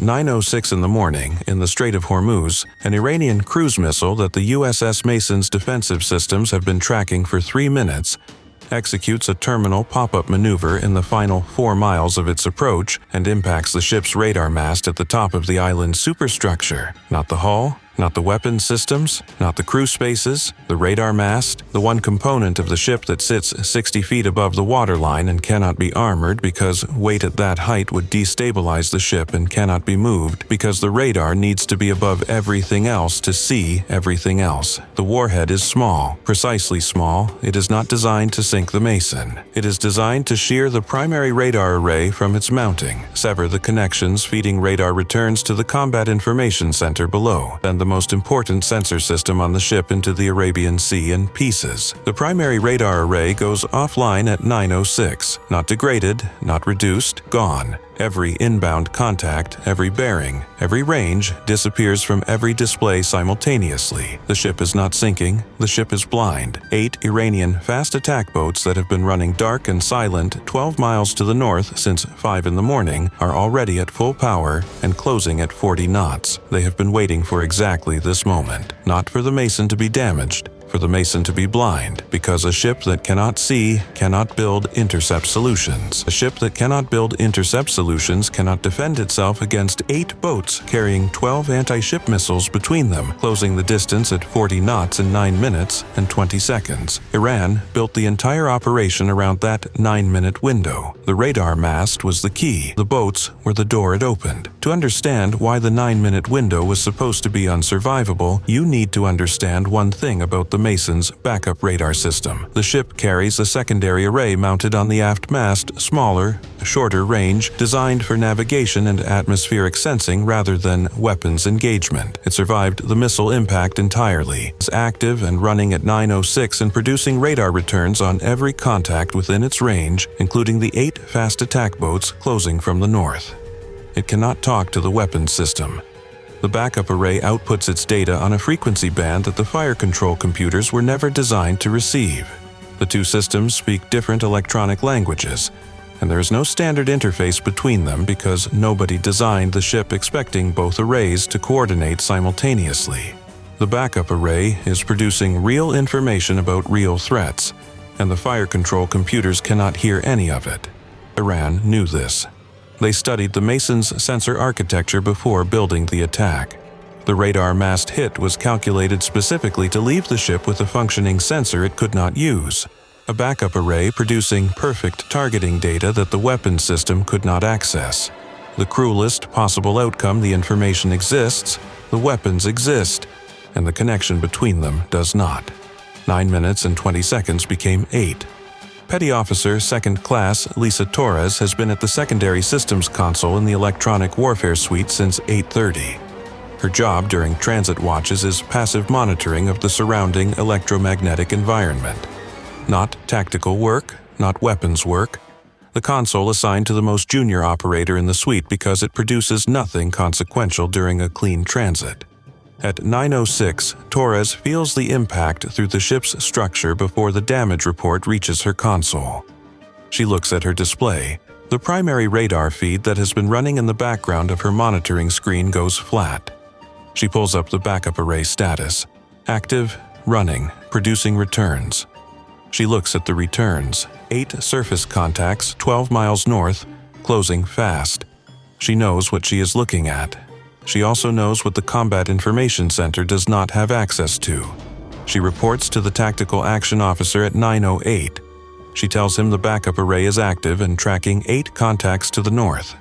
9:06 in the morning, in the Strait of Hormuz, an Iranian cruise missile that the USS Mason's defensive systems have been tracking for 3 minutes executes a terminal pop-up maneuver in the final 4 miles of its approach and impacts the ship's radar mast at the top of the island's superstructure. Not the hull, not the weapons systems, not the crew spaces, the radar mast, the one component of the ship that sits 60 feet above the waterline and cannot be armored because weight at that height would destabilize the ship and cannot be moved because the radar needs to be above everything else to see everything else. The warhead is small, precisely small. It is not designed to sink the Mason. It is designed to shear the primary radar array from its mounting, sever the connections feeding radar returns to the Combat Information Center below, and the most important sensor system on the ship into the Arabian Sea in pieces. The primary radar array goes offline at 9:06, not degraded, not reduced, gone. Every inbound contact, every bearing, every range disappears from every display simultaneously. The ship is not sinking, the ship is blind. 8 Iranian fast attack boats that have been running dark and silent 12 miles to the north since 5 in the morning are already at full power and closing at 40 knots. They have been waiting for exactly this moment. Not for the Mason to be damaged, for the Mason to be blind, because a ship that cannot see cannot build intercept solutions. A ship that cannot build intercept solutions cannot defend itself against 8 boats carrying 12 anti-ship missiles between them, closing the distance at 40 knots in 9 minutes and 20 seconds. Iran built the entire operation around that 9-minute window. The radar mast was the key. The boats were the door it opened. To understand why the 9-minute window was supposed to be unsurvivable, you need to understand one thing about the Mason's backup radar system. The ship carries a secondary array mounted on the aft mast, smaller, shorter range, designed for navigation and atmospheric sensing rather than weapons engagement. It survived the missile impact entirely. It's active and running at 9:06 and producing radar returns on every contact within its range, including the 8 fast attack boats closing from the north. It cannot talk to the weapons system. The backup array outputs its data on a frequency band that the fire control computers were never designed to receive. The two systems speak different electronic languages, and there is no standard interface between them because nobody designed the ship expecting both arrays to coordinate simultaneously. The backup array is producing real information about real threats, and the fire control computers cannot hear any of it. Iran knew this. They studied the Mason's sensor architecture before building the attack. The radar mast hit was calculated specifically to leave the ship with a functioning sensor it could not use. A backup array producing perfect targeting data that the weapons system could not access. The cruelest possible outcome: the information exists, the weapons exist, and the connection between them does not. 9 minutes and 20 seconds became 8. Petty Officer 2nd Class Lisa Torres has been at the Secondary Systems Console in the Electronic Warfare Suite since 8:30. Her job during transit watches is passive monitoring of the surrounding electromagnetic environment. Not tactical work, not weapons work. The console assigned to the most junior operator in the suite because it produces nothing consequential during a clean transit. At 9:06, Torres feels the impact through the ship's structure before the damage report reaches her console. She looks at her display. The primary radar feed that has been running in the background of her monitoring screen goes flat. She pulls up the backup array status. Active, running, producing returns. She looks at the returns. 8 surface contacts 12 miles north, closing fast. She knows what she is looking at. She also knows what the Combat Information Center does not have access to. She reports to the Tactical Action Officer at 9:08. She tells him the backup array is active and tracking 8 contacts to the north.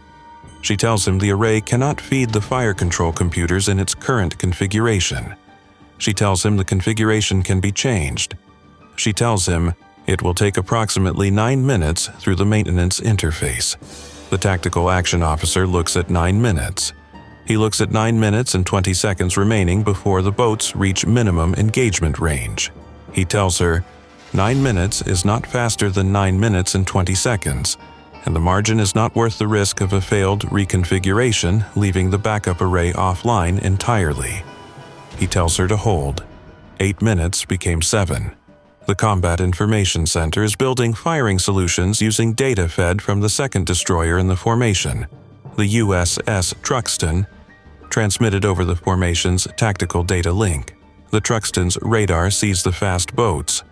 She tells him the array cannot feed the fire control computers in its current configuration. She tells him the configuration can be changed. She tells him it will take approximately 9 minutes through the maintenance interface. The Tactical Action Officer looks at 9 minutes. He looks at 9 minutes and 20 seconds remaining before the boats reach minimum engagement range. He tells her, 9 minutes is not faster than 9 minutes and 20 seconds, and the margin is not worth the risk of a failed reconfiguration, leaving the backup array offline entirely. He tells her to hold. 8 minutes became 7. The Combat Information Center is building firing solutions using data fed from the second destroyer in the formation. the USS Truxtun, transmitted over the formation's tactical data link. The Truxtun's radar sees the fast boats.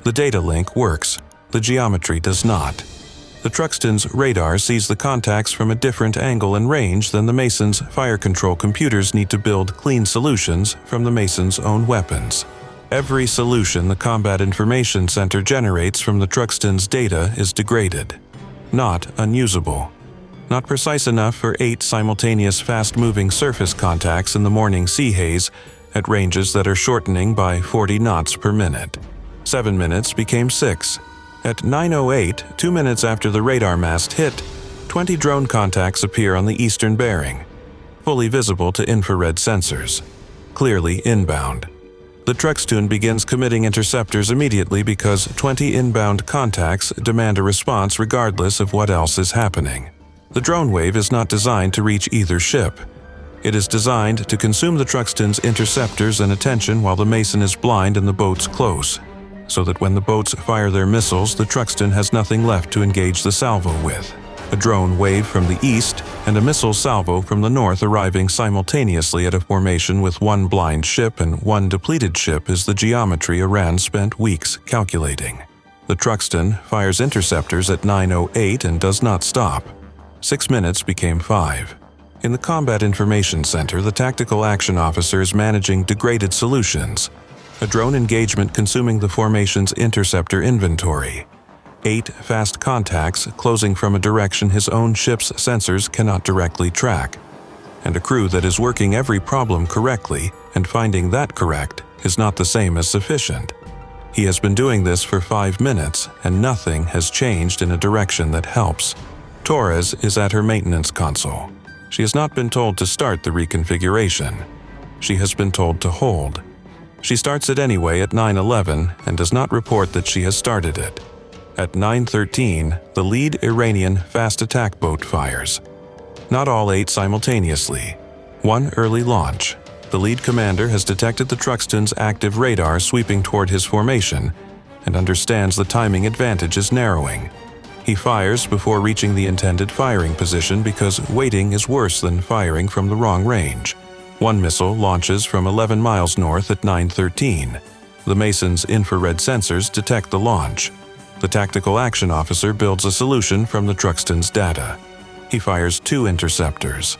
The data link works. The geometry does not. The Truxtun's radar sees the contacts from a different angle and range than the Mason's fire control computers need to build clean solutions from the Mason's own weapons. Every solution the Combat Information Center generates from the Truxtun's data is degraded. Not unusable. Not precise enough for 8 simultaneous fast-moving surface contacts in the morning sea haze at ranges that are shortening by 40 knots per minute. 7 minutes became 6. At 9:08, 2 minutes after the radar mast hit, 20 drone contacts appear on the eastern bearing, fully visible to infrared sensors, clearly inbound. The Truxtun begins committing interceptors immediately because 20 inbound contacts demand a response regardless of what else is happening. The drone wave is not designed to reach either ship. It is designed to consume the Truxtun's interceptors and attention while the Mason is blind and the boats close, so that when the boats fire their missiles, the Truxtun has nothing left to engage the salvo with. A drone wave from the east and a missile salvo from the north arriving simultaneously at a formation with one blind ship and one depleted ship is the geometry Iran spent weeks calculating. The Truxtun fires interceptors at 9:08 and does not stop. 6 minutes became 5. In the Combat Information Center, the Tactical Action Officer is managing degraded solutions. A drone engagement consuming the formation's interceptor inventory. 8 fast contacts closing from a direction his own ship's sensors cannot directly track. And a crew that is working every problem correctly and finding that correct is not the same as sufficient. He has been doing this for 5 minutes and nothing has changed in a direction that helps. Torres is at her maintenance console. She has not been told to start the reconfiguration. She has been told to hold. She starts it anyway at 9:11 and does not report that she has started it. At 9:13, the lead Iranian fast attack boat fires. Not all 8 simultaneously. One early launch. The lead commander has detected the Truxtun's active radar sweeping toward his formation and understands the timing advantage is narrowing. He fires before reaching the intended firing position because waiting is worse than firing from the wrong range. One missile launches from 11 miles north at 9:13. The Mason's infrared sensors detect the launch. The Tactical Action Officer builds a solution from the Truxtun's data. He fires 2 interceptors.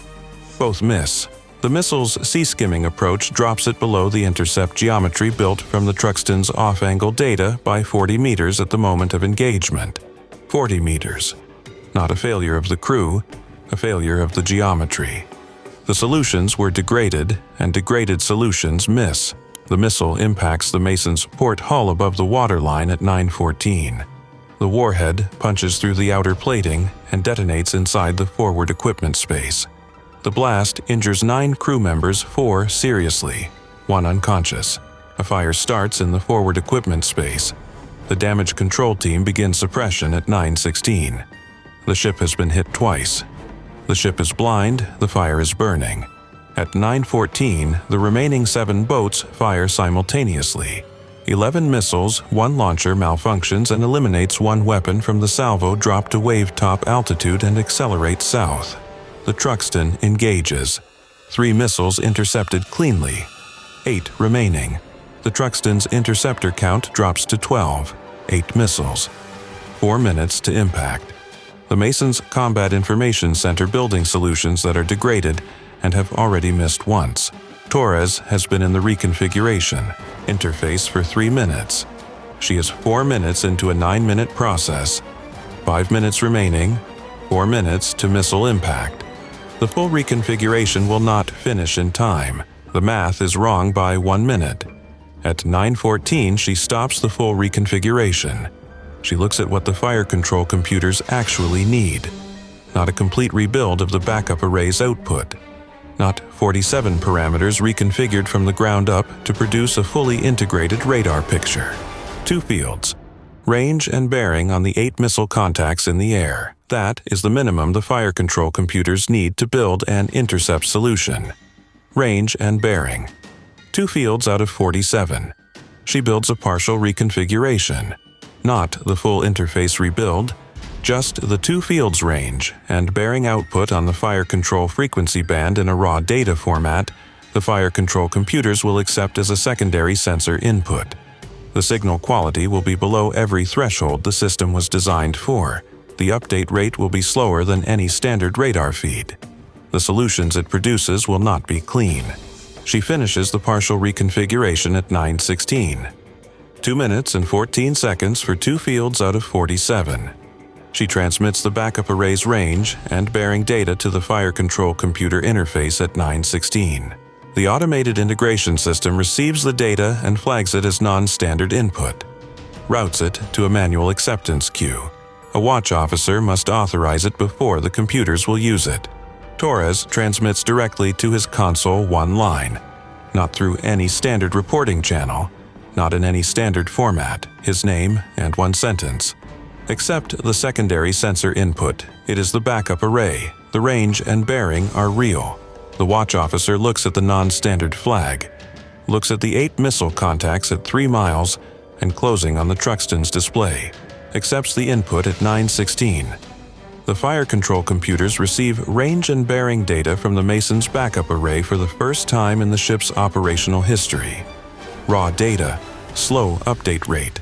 Both miss. The missile's sea-skimming approach drops it below the intercept geometry built from the Truxtun's off-angle data by 40 meters at the moment of engagement. 40 meters. Not a failure of the crew, a failure of the geometry. The solutions were degraded, and degraded solutions miss. The missile impacts the Mason's port hull above the waterline at 9:14. The warhead punches through the outer plating and detonates inside the forward equipment space. The blast injures 9 crew members, 4 seriously, 1 unconscious. A fire starts in the forward equipment space. The damage control team begins suppression at 9:16. The ship has been hit twice. The ship is blind, the fire is burning. At 9:14, the remaining 7 boats fire simultaneously. 11 missiles, 1 launcher malfunctions and eliminates 1 weapon from the salvo dropped to wave-top altitude and accelerates south. The Truxtun engages. 3 missiles intercepted cleanly. 8 remaining. The Truxtun's interceptor count drops to 12, 8 missiles. 4 minutes to impact. The Mason's Combat Information Center building solutions that are degraded and have already missed once. Torres has been in the reconfiguration interface for 3 minutes. She is 4 minutes into a 9-minute process. 5 minutes remaining, 4 minutes to missile impact. The full reconfiguration will not finish in time. The math is wrong by 1 minute. At 9:14, she stops the full reconfiguration. She looks at what the fire control computers actually need. Not a complete rebuild of the backup array's output. Not 47 parameters reconfigured from the ground up to produce a fully integrated radar picture. 2 fields. Range and bearing on the 8 missile contacts in the air. That is the minimum the fire control computers need to build an intercept solution. Range and bearing. 2 fields out of 47. She builds a partial reconfiguration. Not the full interface rebuild, Just the two fields range and bearing output on the fire control frequency band in a raw data format, the fire control computers will accept as a secondary sensor input. The signal quality will be below every threshold the system was designed for. The update rate will be slower than any standard radar feed. The solutions it produces will not be clean. She finishes the partial reconfiguration at 9:16. 2 minutes and 14 seconds for 2 fields out of 47. She transmits the backup array's range and bearing data to the fire control computer interface at 9:16. The automated integration system receives the data and flags it as non-standard input, routes it to a manual acceptance queue. A watch officer must authorize it before the computers will use it. Torres transmits directly to his console one line, not through any standard reporting channel, not in any standard format, his name and one sentence. Accept the secondary sensor input. It is the backup array. The range and bearing are real. The watch officer looks at the non-standard flag, looks at the 8 missile contacts at 3 miles and closing on the Truxton's display. Accepts the input at 9:16. The fire control computers receive range and bearing data from the Mason's backup array for the first time in the ship's operational history. Raw data, slow update rate,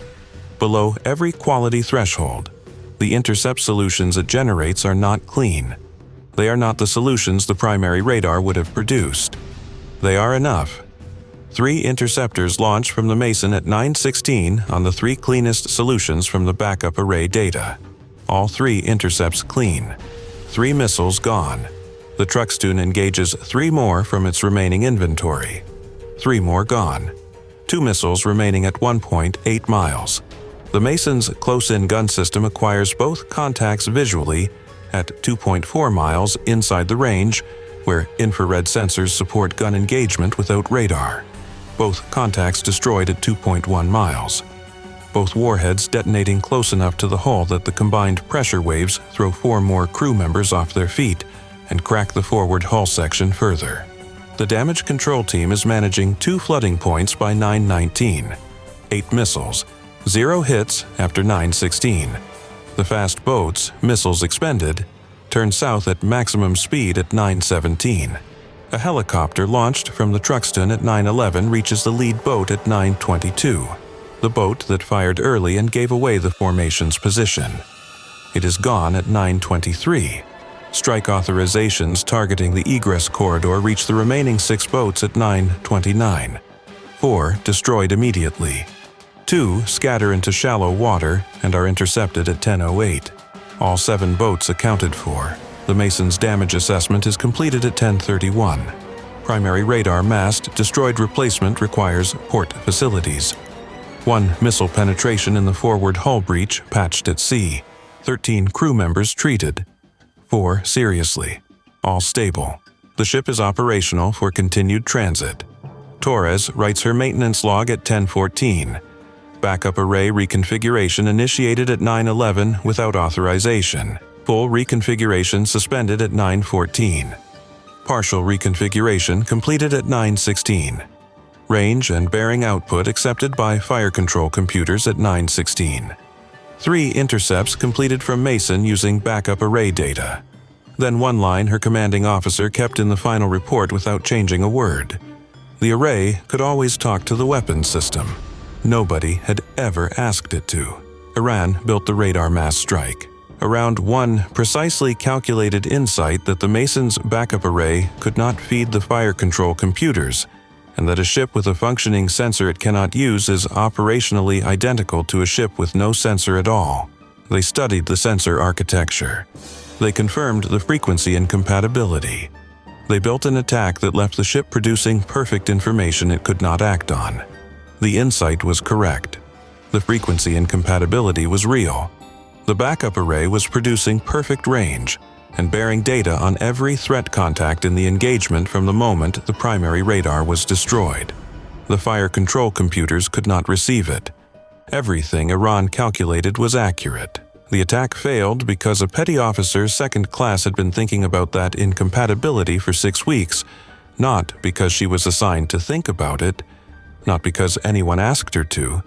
below every quality threshold. The intercept solutions it generates are not clean. They are not the solutions the primary radar would have produced. They are enough. 3 interceptors launch from the Mason at 9:16 on the 3 cleanest solutions from the backup array data. All 3 intercepts clean. 3 missiles gone. The Truxton engages 3 more from its remaining inventory. 3 more gone. 2 missiles remaining at 1.8 miles. The Mason's close-in gun system acquires both contacts visually at 2.4 miles inside the range, where infrared sensors support gun engagement without radar. Both contacts destroyed at 2.1 miles. Both warheads detonating close enough to the hull that the combined pressure waves throw 4 more crew members off their feet and crack the forward hull section further. The damage control team is managing 2 flooding points by 9:19. 8 missiles, 0 hits after 9:16. The fast boats, missiles expended, turn south at maximum speed at 9:17. A helicopter launched from the Truxton at 9:11 reaches the lead boat at 9:22, the boat that fired early and gave away the formation's position. It is gone at 9:23. Strike authorizations targeting the egress corridor reach the remaining 6 boats at 9:29. 4 destroyed immediately. 2 scatter into shallow water and are intercepted at 10:08. All 7 boats accounted for. The Mason's damage assessment is completed at 10:31. Primary radar mast destroyed. Replacement requires port facilities. 1 missile penetration in the forward hull breach patched at sea. 13 crew members treated. 4 seriously. All stable. The ship is operational for continued transit. Torres writes her maintenance log at 10:14. Backup array reconfiguration initiated at 9:11 without authorization. Full reconfiguration suspended at 9:14. Partial reconfiguration completed at 9:16. Range and bearing output accepted by fire control computers at 9:16. 3 intercepts completed from Mason using backup array data. Then one line her commanding officer kept in the final report without changing a word. The array could always talk to the weapons system. Nobody had ever asked it to. Iran built the radar mass strike around one precisely calculated insight that the Mason's backup array could not feed the fire control computers, and that a ship with a functioning sensor it cannot use is operationally identical to a ship with no sensor at all. They studied the sensor architecture. They confirmed the frequency incompatibility. They built an attack that left the ship producing perfect information it could not act on. The insight was correct. The frequency incompatibility was real. The backup array was producing perfect range and bearing data on every threat contact in the engagement from the moment the primary radar was destroyed. The fire control computers could not receive it. Everything Iran calculated was accurate. The attack failed because a petty officer's second class had been thinking about that incompatibility for 6 weeks, not because she was assigned to think about it, not because anyone asked her to,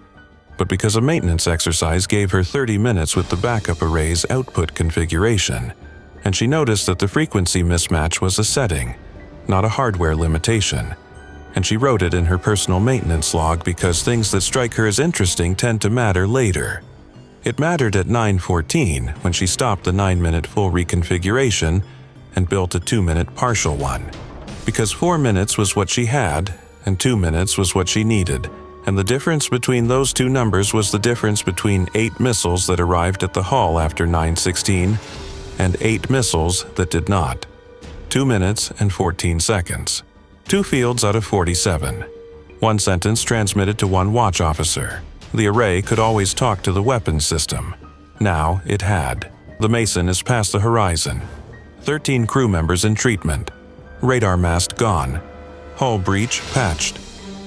but because a maintenance exercise gave her 30 minutes with the backup array's output configuration, and she noticed that the frequency mismatch was a setting, not a hardware limitation. And she wrote it in her personal maintenance log because things that strike her as interesting tend to matter later. It mattered at 9:14 when she stopped the 9-minute full reconfiguration and built a 2-minute partial one. Because 4 minutes was what she had, and 2 minutes was what she needed, and the difference between those two numbers was the difference between 8 missiles that arrived at the hull after 9:16 and 8 missiles that did not. 2 minutes and 14 seconds. 2 fields out of 47. 1 sentence transmitted to 1 watch officer. The array could always talk to the weapons system. Now it had. The Mason is past the horizon. 13 crew members in treatment. Radar mast gone. Hull breach patched.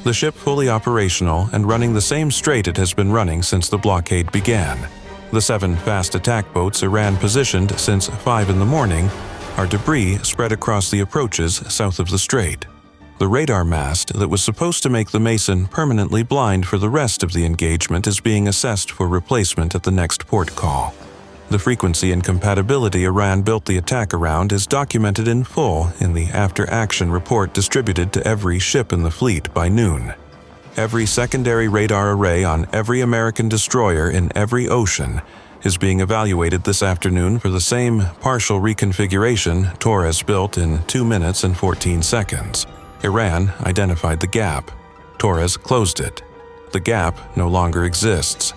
The ship fully operational and running the same strait it has been running since the blockade began. The 7 fast attack boats Iran positioned since 5 in the morning are debris spread across the approaches south of the strait. The radar mast that was supposed to make the Mason permanently blind for the rest of the engagement is being assessed for replacement at the next port call. The frequency incompatibility Iran built the attack around is documented in full in the after-action report distributed to every ship in the fleet by noon. Every secondary radar array on every American destroyer in every ocean is being evaluated this afternoon for the same partial reconfiguration Torres built in 2 minutes and 14 seconds. Iran identified the gap. Torres closed it. The gap no longer exists.